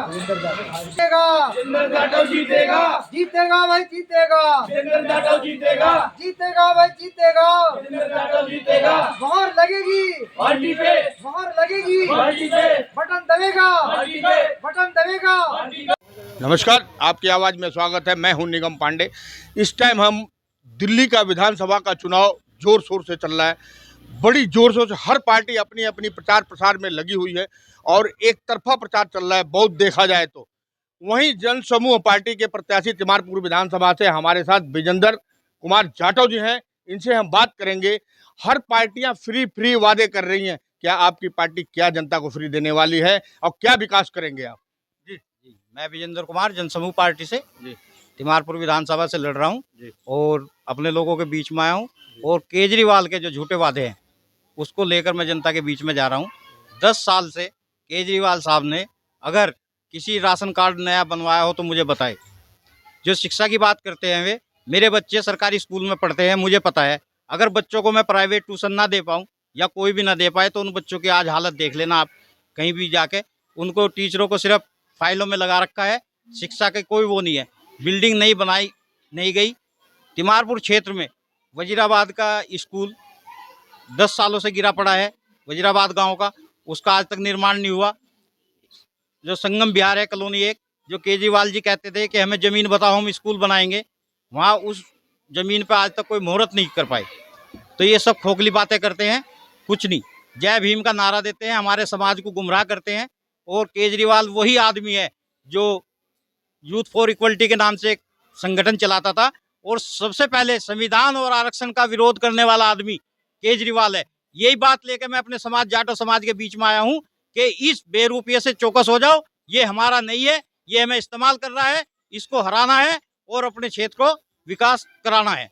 जीतेगा, जितेंद्र जाटव जीतेगा, जीतेगा भाई जीतेगा, जितेंद्र जाटव जीतेगा, जीतेगा भाई जीतेगा। जितेंद्र जाटव जीतेगा। मोहर लगेगी, पार्टी पे, मोहर लगेगी, पार्टी पे, बटन दबेगा, पार्टी पे, बटन दबेगा। पार्टी पे। नमस्कार, आपकी आवाज़ में स्वागत है। मैं हूं निगम पांडे। इस टाइम हम दिल्ली का विधानसभा का चुनाव जोर शोर से चल रहा है। बड़ी जोर शोर से हर पार्टी अपनी अपनी प्रचार प्रसार में लगी हुई है और एक तरफा प्रचार चल रहा है बहुत देखा जाए तो। वहीं जन समूह पार्टी के प्रत्याशी तिमारपुर विधानसभा से हमारे साथ विजेंद्र कुमार जाटव जी हैं। इनसे हम बात करेंगे। हर पार्टियां फ्री वादे कर रही हैं, क्या आपकी पार्टी क्या जनता को फ्री देने वाली है और क्या विकास करेंगे आप? जी, मैं विजेंद्र कुमार जनसमूह पार्टी से जी तिमारपुर विधानसभा से लड़ रहा हूं जी। और अपने लोगों के बीच में आया हूं और केजरीवाल के जो झूठे वादे हैं उसको लेकर मैं जनता के बीच में जा रहा हूं। 10 साल से केजरीवाल साहब ने अगर किसी राशन कार्ड नया बनवाया हो तो मुझे बताए। जो शिक्षा की बात करते हैं वे, मेरे बच्चे सरकारी स्कूल में पढ़ते हैं, मुझे पता है। अगर बच्चों को मैं प्राइवेट ट्यूशन ना दे पाऊँ या कोई भी ना दे पाए तो उन बच्चों की आज हालत देख लेना आप कहीं भी जाके। उनको टीचरों को सिर्फ फाइलों में लगा रखा है, शिक्षा के कोई वो नहीं है। बिल्डिंग नहीं बनाई नहीं गई। तिमारपुर क्षेत्र में वजीराबाद का स्कूल 10 सालों से गिरा पड़ा है, वजीराबाद गांव का, उसका आज तक निर्माण नहीं हुआ। जो संगम बिहार है कॉलोनी एक, जो केजरीवाल जी कहते थे कि हमें ज़मीन बताओ हम स्कूल बनाएंगे, वहाँ उस ज़मीन पर आज तक कोई मुहूर्त नहीं कर पाए। तो ये सब खोखली बातें करते हैं, कुछ नहीं। जय भीम का नारा देते हैं, हमारे समाज को गुमराह करते हैं। और केजरीवाल वही आदमी है जो यूथ फॉर इक्वलिटी के नाम से एक संगठन चलाता था और सबसे पहले संविधान और आरक्षण का विरोध करने वाला आदमी केजरीवाल है। यही बात लेकर मैं अपने समाज जाटो समाज के बीच में आया हूं कि इस बेरूपिये से चौकस हो जाओ। ये हमारा नहीं है, ये हमें इस्तेमाल कर रहा है, इसको हराना है और अपने क्षेत्र को विकास कराना है।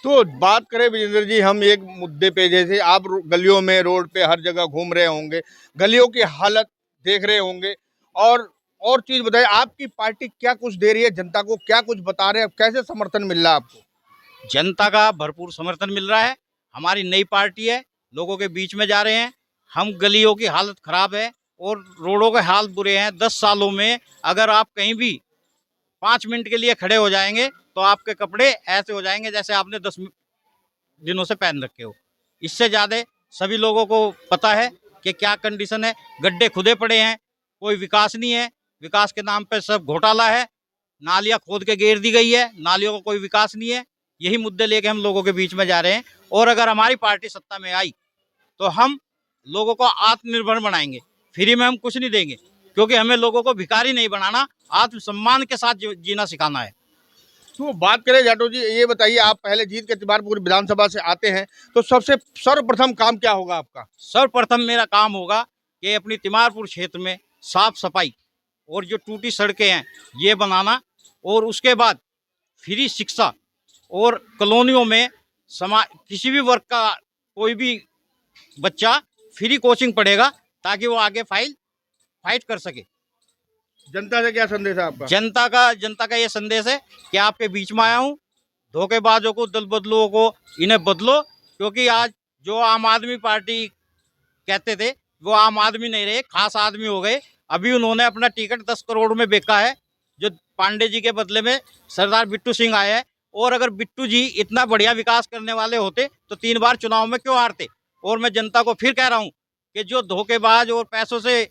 तो बात करें विजेंद्र जी, हम एक मुद्दे पे, जैसे आप गलियों में रोड पे हर जगह घूम रहे होंगे, गलियों की हालत देख रहे होंगे और चीज बताइए, आपकी पार्टी क्या कुछ दे रही है जनता को, क्या कुछ बता रहे हैं, कैसे समर्थन मिल रहा है आपको? जनता का भरपूर समर्थन मिल रहा है। हमारी नई पार्टी है, लोगों के बीच में जा रहे हैं हम। गलियों की हालत खराब है और रोडों के हाल बुरे हैं। 10 सालों में अगर आप कहीं भी 5 मिनट के लिए खड़े हो जाएंगे तो आपके कपड़े ऐसे हो जाएंगे जैसे आपने 10 दिनों से पहन रखे हो। इससे ज़्यादा सभी लोगों को पता है कि क्या कंडीशन है। गड्ढे खुदे पड़े हैं, कोई विकास नहीं है, विकास के नाम पे सब घोटाला है। नालियाँ खोद के घेर दी गई है, नालियों का कोई विकास नहीं है। यही मुद्दे लेके हम लोगों के बीच में जा रहे हैं और अगर हमारी पार्टी सत्ता में आई तो हम लोगों को आत्मनिर्भर बनाएंगे। फ्री में हम कुछ नहीं देंगे क्योंकि हमें लोगों को भिखारी नहीं बनाना, आत्मसम्मान के साथ जीना सिखाना है। तो बात करें जाटव जी, ये बताइए, आप पहले जीत के तिमारपुर विधानसभा से आते हैं तो सबसे सर्वप्रथम काम क्या होगा आपका? सर्वप्रथम मेरा काम होगा कि अपनी तिमारपुर क्षेत्र में साफ सफाई और जो टूटी सड़कें हैं ये बनाना और उसके बाद फ्री शिक्षा और कॉलोनियों में किसी भी वर्ग का कोई भी बच्चा फ्री कोचिंग पढ़ेगा ताकि वो आगे फाइट कर सके। जनता से क्या संदेश है आपका? जनता का ये संदेश है कि आपके बीच में आया हूँ। धोखेबाजों को, दल बदलुओं को, इन्हें बदलो, क्योंकि आज जो आम आदमी पार्टी कहते थे वो आम आदमी नहीं रहे, खास आदमी हो गए। अभी उन्होंने अपना टिकट 10 करोड़ में बेचा है, जो पांडे जी के बदले में सरदार बिट्टू सिंह आए हैं। और अगर बिट्टू जी इतना बढ़िया विकास करने वाले होते तो 3 बार चुनाव में क्यों हारते। और मैं जनता को फिर कह रहा हूँ कि जो धोखेबाज और पैसों से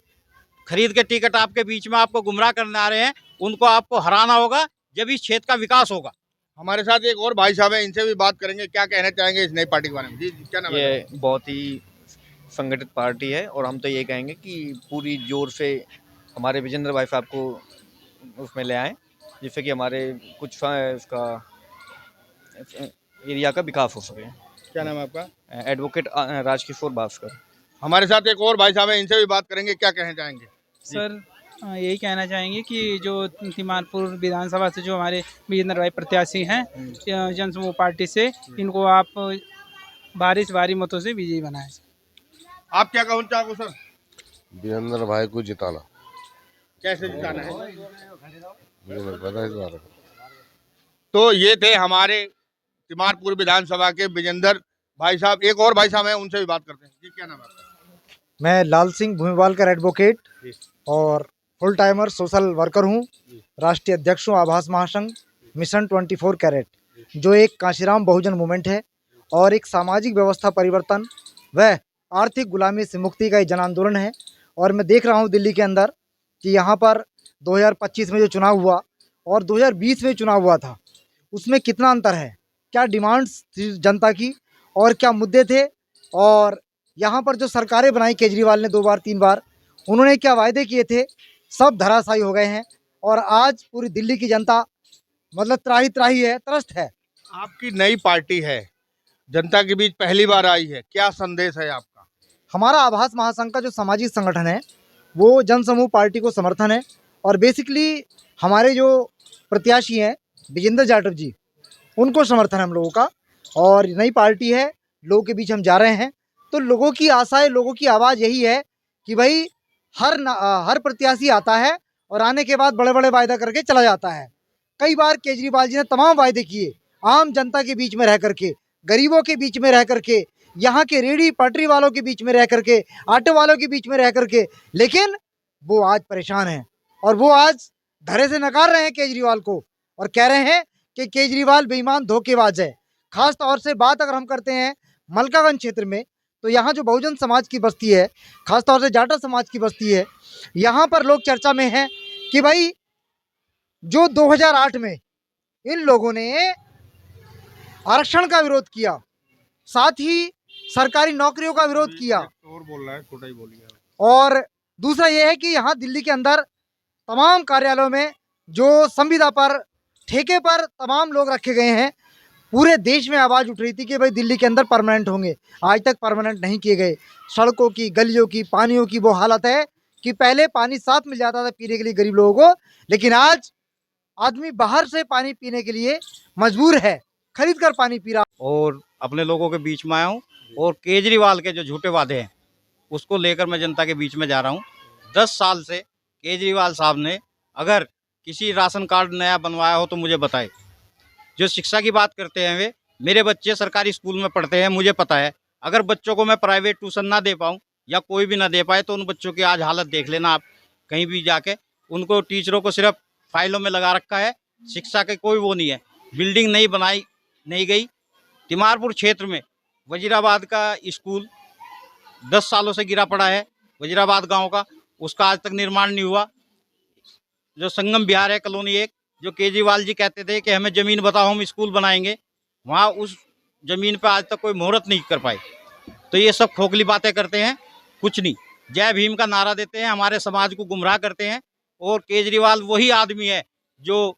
खरीद के टिकट आपके बीच में आपको गुमराह करने आ रहे हैं, उनको आपको हराना होगा, जब इस क्षेत्र का विकास होगा। हमारे साथ एक और भाई साहब हैं, इनसे भी बात करेंगे, क्या कहना चाहेंगे इस नई पार्टी के बारे में? जी, क्या नाम है? ये बहुत ही संगठित पार्टी है और हम तो ये कहेंगे कि पूरी जोर से हमारे विजेंद्र भाई साहब को उसमें ले आएँ, जिससे कि हमारे कुछ उसका एरिया का विकास हो सके। क्या नाम है आपका? एडवोकेट राजकिशोर भास्कर। हमारे साथ एक और भाई साहब हैं, इनसे भी बात करेंगे, क्या कहना चाहेंगे? सर यही कहना चाहेंगे कि जो तिमारपुर विधानसभा से जो हमारे विजेंद्र भाई प्रत्याशी हैं जनसमूह पार्टी से, इनको आप भारी मतों से विजयी बनाएं। आप क्या कहना चाहोगे सर? विजेंद्र भाई को जिताना। कैसे जिताना है? मुझे नहीं पता इस बारे में। तो ये थे हमारे तिमारपुर विधानसभा के विजेंद्र भाई साहब। एक और भाई साहब हैं, उनसे भी बात करते हैं। जी, क्या नाम है आपका? मैं लाल सिंह भूमिवालकर एडवोकेट और फुल टाइमर सोशल वर्कर हूँ, राष्ट्रीय अध्यक्ष हूँ आभास महासंघ मिशन 24 कैरेट, जो एक कांशीराम बहुजन मूवमेंट है और एक सामाजिक व्यवस्था परिवर्तन व आर्थिक गुलामी से मुक्ति का एक जन आंदोलन है। और मैं देख रहा हूँ दिल्ली के अंदर कि यहाँ पर 2025 में जो चुनाव हुआ और 2020 में चुनाव हुआ था, उसमें कितना अंतर है, क्या डिमांड्स थी जनता की और क्या मुद्दे थे, और यहाँ पर जो सरकारें बनाई केजरीवाल ने 2 बार 3 बार, उन्होंने क्या वायदे किए थे, सब धराशायी हो गए हैं। और आज पूरी दिल्ली की जनता मतलब त्राही त्राही है, त्रस्त है। आपकी नई पार्टी है, जनता के बीच पहली बार आई है, क्या संदेश है आपका? हमारा आभास महासंघ का जो सामाजिक संगठन है वो जनसमूह पार्टी को समर्थन है, और बेसिकली हमारे जो प्रत्याशी हैं विजेंद्र जाटव जी, उनको समर्थन है हम लोगों का। और नई पार्टी है, लोगों के बीच हम जा रहे हैं, तो लोगों की आशाएं, लोगों की आवाज़ यही है कि भाई हर प्रत्याशी आता है और आने के बाद बड़े बड़े वायदा करके चला जाता है। कई बार केजरीवाल जी ने तमाम वायदे किए, आम जनता के बीच में रह करके, गरीबों के बीच में रह करके, यहाँ के रेहड़ी पटरी वालों के बीच में रह करके, ऑटो वालों के बीच में रह करके, लेकिन वो आज परेशान हैं और वो आज धरे से नकार रहे हैं केजरीवाल को और कह रहे हैं कि केजरीवाल बेईमान धोखेबाज है। खास तौर से बात अगर हम करते हैं मलकागंज क्षेत्र में, तो यहाँ जो बहुजन समाज की बस्ती है, खास तौर से जाटा समाज की बस्ती है, यहाँ पर लोग चर्चा में हैं कि भाई जो 2008 में इन लोगों ने आरक्षण का विरोध किया, साथ ही सरकारी नौकरियों का विरोध किया, और बोल रहा है, छोटा ही बोलिए। और दूसरा ये है कि यहाँ दिल्ली के अंदर तमाम कार्यालयों में जो संविदा पर, ठेके पर तमाम लोग रखे गए हैं। पूरे देश में आवाज़ उठ रही थी कि भाई दिल्ली के अंदर परमानेंट होंगे, आज तक परमानेंट नहीं किए गए। सड़कों की, गलियों की, पानियों की वो हालत है कि पहले पानी साफ मिल जाता था पीने के लिए गरीब लोगों को, लेकिन आज आदमी बाहर से पानी पीने के लिए मजबूर है, खरीद कर पानी पी रहा। और अपने लोगों के बीच में आया हूँ, और केजरीवाल के जो झूठे वादे हैं उसको लेकर मैं जनता के बीच में जा रहा हूँ। 10 साल से केजरीवाल साहब ने अगर किसी राशन कार्ड नया बनवाया हो तो मुझे बताए। जो शिक्षा की बात करते हैं, वे मेरे बच्चे सरकारी स्कूल में पढ़ते हैं, मुझे पता है। अगर बच्चों को मैं प्राइवेट ट्यूशन ना दे पाऊँ या कोई भी ना दे पाए तो उन बच्चों की आज हालत देख लेना आप, कहीं भी जाके उनको टीचरों को सिर्फ फाइलों में लगा रखा है, शिक्षा के कोई वो नहीं है। बिल्डिंग नहीं बनाई नहीं गई। तिमारपुर क्षेत्र में वजीराबाद का स्कूल 10 सालों से गिरा पड़ा है, वजीराबाद गांव का, उसका आज तक निर्माण नहीं हुआ। जो संगम बिहार है कॉलोनी 1, जो केजरीवाल जी कहते थे कि हमें ज़मीन बताओ हम स्कूल बनाएंगे, वहाँ उस ज़मीन पर आज तक कोई मुहूर्त नहीं कर पाए। तो ये सब खोखली बातें करते हैं, कुछ नहीं। जय भीम का नारा देते हैं, हमारे समाज को गुमराह करते हैं। और केजरीवाल वही आदमी है जो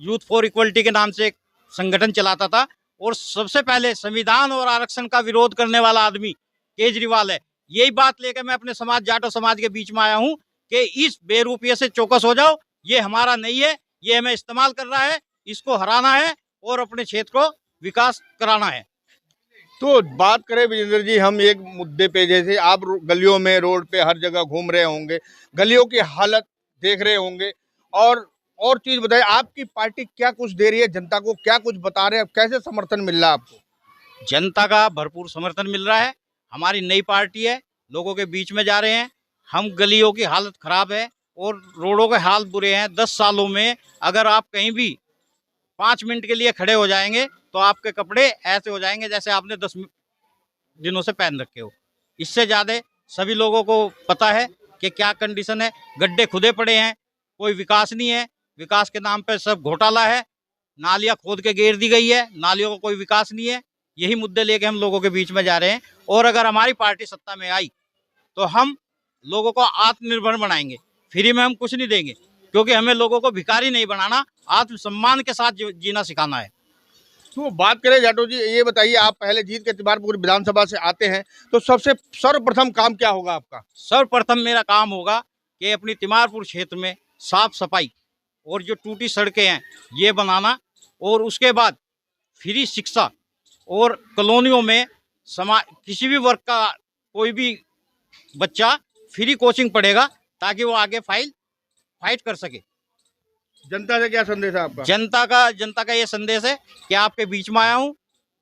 यूथ फॉर इक्वलिटी के नाम से एक संगठन चलाता था, और सबसे पहले संविधान और आरक्षण का विरोध करने वाला आदमी केजरीवाल है। यही बात लेकर मैं अपने समाज, जाटो समाज के बीच में आया हूँ कि इस बेरूपिये से चौकस हो जाओ, ये हमारा नहीं है, ये हमें इस्तेमाल कर रहा है, इसको हराना है और अपने क्षेत्र को विकास कराना है। तो बात करें विजेंद्र जी, हम एक मुद्दे पे, जैसे आप गलियों में, रोड पे हर जगह घूम रहे होंगे, गलियों की हालत देख रहे होंगे, और चीज बताइए, आपकी पार्टी क्या कुछ दे रही है जनता को, क्या कुछ बता रहे हैं, कैसे समर्थन मिल रहा है आपको? जनता का भरपूर समर्थन मिल रहा है। हमारी नई पार्टी है, लोगों के बीच में जा रहे हैं हम। गलियों की हालत खराब है और रोडों के हाल बुरे हैं। 10 सालों में अगर आप कहीं भी 5 मिनट के लिए खड़े हो जाएंगे तो आपके कपड़े ऐसे हो जाएंगे जैसे आपने 10 दिनों से पहन रखे हो। इससे ज़्यादा सभी लोगों को पता है कि क्या कंडीशन है। गड्ढे खुदे पड़े हैं, कोई विकास नहीं है, विकास के नाम पर सब घोटाला है। नालियाँ खोद के घेर दी गई है, नालियों का कोई विकास नहीं है। यही मुद्दे लेके हम लोगों के बीच में जा रहे हैं। और अगर हमारी पार्टी सत्ता में आई तो हम लोगों को आत्मनिर्भर बनाएंगे। फ्री में हम कुछ नहीं देंगे, क्योंकि हमें लोगों को भिखारी नहीं बनाना, आत्मसम्मान के साथ जीना सिखाना है। तो बात करें जाटो जी, ये बताइए, आप पहले जीत के तिमारपुर विधानसभा से आते हैं, तो सबसे सर्वप्रथम काम क्या होगा आपका? सर्वप्रथम मेरा काम होगा कि अपनी तिमारपुर क्षेत्र में साफ सफाई और जो टूटी सड़कें हैं ये बनाना, और उसके बाद फ्री शिक्षा, और कॉलोनियों में किसी भी वर्ग का कोई भी बच्चा फ्री कोचिंग पढ़ेगा ताकि वो आगे फाइट कर सके। जनता से क्या संदेश है आपका? जनता का ये संदेश है कि आपके बीच में आया हूँ।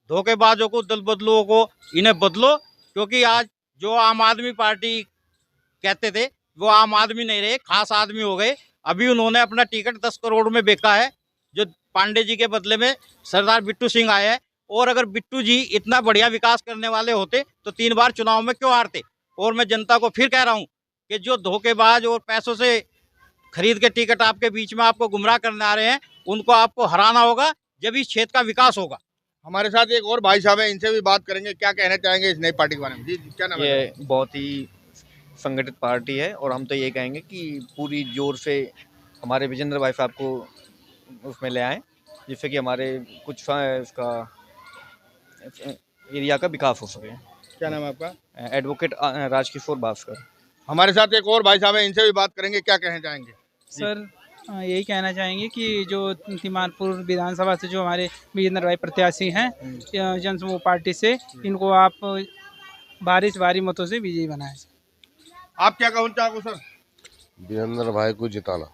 धोखेबाजों को, दल बदलुओं को, इन्हें बदलो, क्योंकि आज जो आम आदमी पार्टी कहते थे वो आम आदमी नहीं रहे, खास आदमी हो गए। अभी उन्होंने अपना टिकट 10 करोड़ में बेचा है, जो पांडे जी के बदले में सरदार बिट्टू सिंह आए हैं। और अगर बिट्टू जी इतना बढ़िया विकास करने वाले होते तो 3 बार चुनाव में क्यों हारते। और मैं जनता को फिर कह रहा हूँ कि जो धोखेबाज और पैसों से खरीद के टिकट आपके बीच में आपको गुमराह करने आ रहे हैं, उनको आपको हराना होगा, जब इस क्षेत्र का विकास होगा। हमारे साथ एक और भाई साहब हैं, इनसे भी बात करेंगे, क्या कहना चाहेंगे इस नई पार्टी के बारे में। जी क्या नाम है? ये बहुत ही संगठित पार्टी है और हम तो ये कहेंगे कि पूरी जोर से हमारे विजेंद्र भाई साहब को उसमें ले आएँ, जिससे कि हमारे कुछ इसका एरिया का विकास हो सके। क्या नाम है आपका? एडवोकेट राजकिशोर भास्कर। हमारे साथ एक और भाई साहब हैं, इनसे भी बात करेंगे, क्या कहना चाहेंगे। सर यही कहना चाहेंगे कि जो तिमारपुर विधानसभा से जो हमारे विजेंद्र भाई प्रत्याशी हैं जनसमूह पार्टी से, इनको आप भारी मतों से विजयी बनाएं। आप क्या कहना चाहोगे सर? विजेंद्र भाई को जिताना।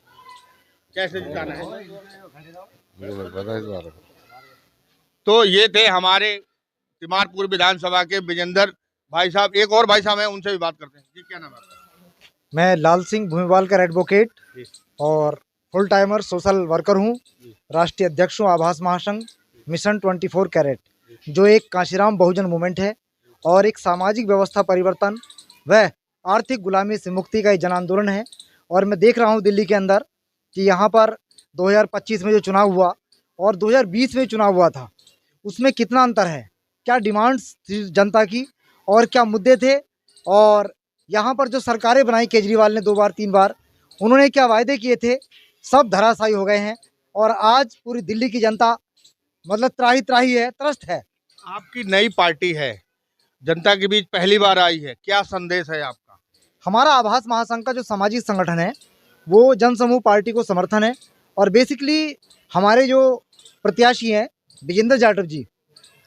कैसे जिताना है? मुझे नहीं पता इस बारे में। तो ये थे हमारे तिमारपुर विधानसभा के विजेंद्र भाई साहब। एक और भाई साहब हैं, उनसे भी बात करते हैं। जी क्या नाम है आपका? मैं लाल सिंह भूमिवालकर एडवोकेट और फुल टाइमर सोशल वर्कर हूँ। राष्ट्रीय अध्यक्ष हूँ आभास महासंघ मिशन 24 कैरेट, जो एक कांशीराम बहुजन मूवमेंट है और एक सामाजिक व्यवस्था परिवर्तन व आर्थिक गुलामी से मुक्ति का एक जन आंदोलन है। और मैं देख रहा हूँ दिल्ली के अंदर कि यहाँ पर 2025 में जो चुनाव हुआ और 2020 में चुनाव हुआ था, उसमें कितना अंतर है, क्या डिमांड्स थी जनता की और क्या मुद्दे थे। और यहाँ पर जो सरकारें बनाई केजरीवाल ने 2 बार 3 बार, उन्होंने क्या वायदे किए थे, सब धराशायी हो गए हैं। और आज पूरी दिल्ली की जनता मतलब त्राही है, त्रस्त है। आपकी नई पार्टी है, जनता के बीच पहली बार आई है, क्या संदेश है आपका? हमारा आभास महासंघ का जो सामाजिक संगठन है वो जनसमूह पार्टी को समर्थन है। और बेसिकली हमारे जो प्रत्याशी हैं विजेंद्र जाटव जी,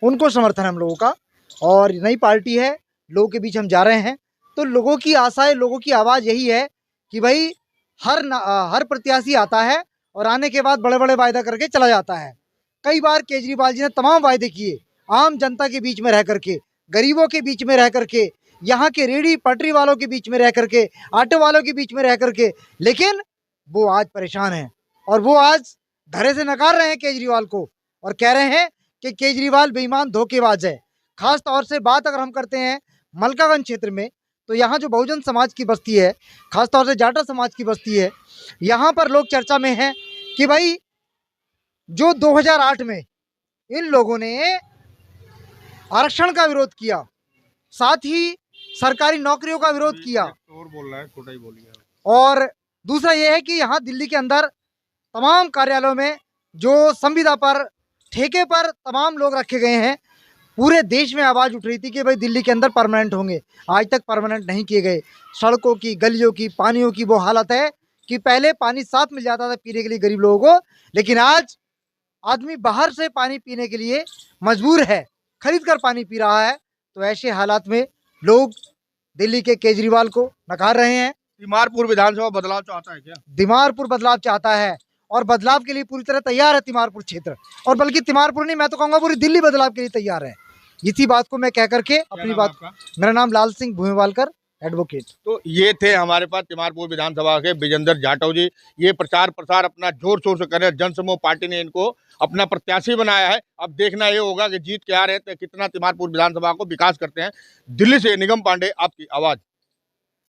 उनको समर्थन है हम लोगों का। और नई पार्टी है, लोगों के बीच हम जा रहे हैं, तो लोगों की आशाएं, लोगों की आवाज़ यही है कि भाई हर प्रत्याशी आता है और आने के बाद बड़े बड़े वायदा करके चला जाता है। कई बार केजरीवाल जी ने तमाम वायदे किए, आम जनता के बीच में रह करके, गरीबों के बीच में रह करके, यहाँ के रेहड़ी पटरी वालों के बीच में रह करके, ऑटो वालों के बीच में रह करके, लेकिन वो आज परेशान हैं और वो आज धरे से नकार रहे हैं केजरीवाल को और कह रहे हैं कि केजरीवाल बेईमान धोखेबाज है। खास तौर से बात अगर हम करते हैं मलकागंज क्षेत्र में, तो यहाँ जो बहुजन समाज की बस्ती है, खास तौर से जाटा समाज की बस्ती है, यहाँ पर लोग चर्चा में हैं कि भाई जो 2008 में इन लोगों ने आरक्षण का विरोध किया, साथ ही सरकारी नौकरियों का विरोध किया, और बोल रहा है, छोटा ही बोलिए। और दूसरा ये है कि यहाँ दिल्ली के अंदर तमाम कार्यालयों में जो संविदा पर ठेके पर तमाम लोग रखे गए हैं, पूरे देश में आवाज़ उठ रही थी कि भाई दिल्ली के अंदर परमानेंट होंगे, आज तक परमानेंट नहीं किए गए। सड़कों की, गलियों की, पानियों की वो हालत है कि पहले पानी साफ मिल जाता था पीने के लिए गरीब लोगों को, लेकिन आज आदमी बाहर से पानी पीने के लिए मजबूर है, खरीद कर पानी पी रहा है। तो ऐसे हालात में लोग दिल्ली के केजरीवाल को नकार रहे हैं। तिमारपुर विधानसभा बदलाव चाहता है क्या? तिमारपुर बदलाव चाहता है और बदलाव के लिए पूरी तरह तैयार है तिमारपुर क्षेत्र, और बल्कि तिमारपुर नहीं, मैं तो कहूँगा पूरी दिल्ली बदलाव के लिए तैयार है। इसी बात को मैं कह करके अपनी बात, मेरा नाम लाल सिंह भूमिवालकर एडवोकेट। तो ये थे हमारे पास तिमारपुर विधानसभा के विजेंद्र जाटव जी। ये प्रचार प्रसार अपना जोर शोर से कर रहे हैं। जनसमूह पार्टी ने इनको अपना प्रत्याशी बनाया है। अब देखना ये होगा कि जीत के आ रहे हैं तो कितना तिमारपुर विधानसभा को विकास करते हैं। दिल्ली से निगम पांडे, आपकी आवाज़।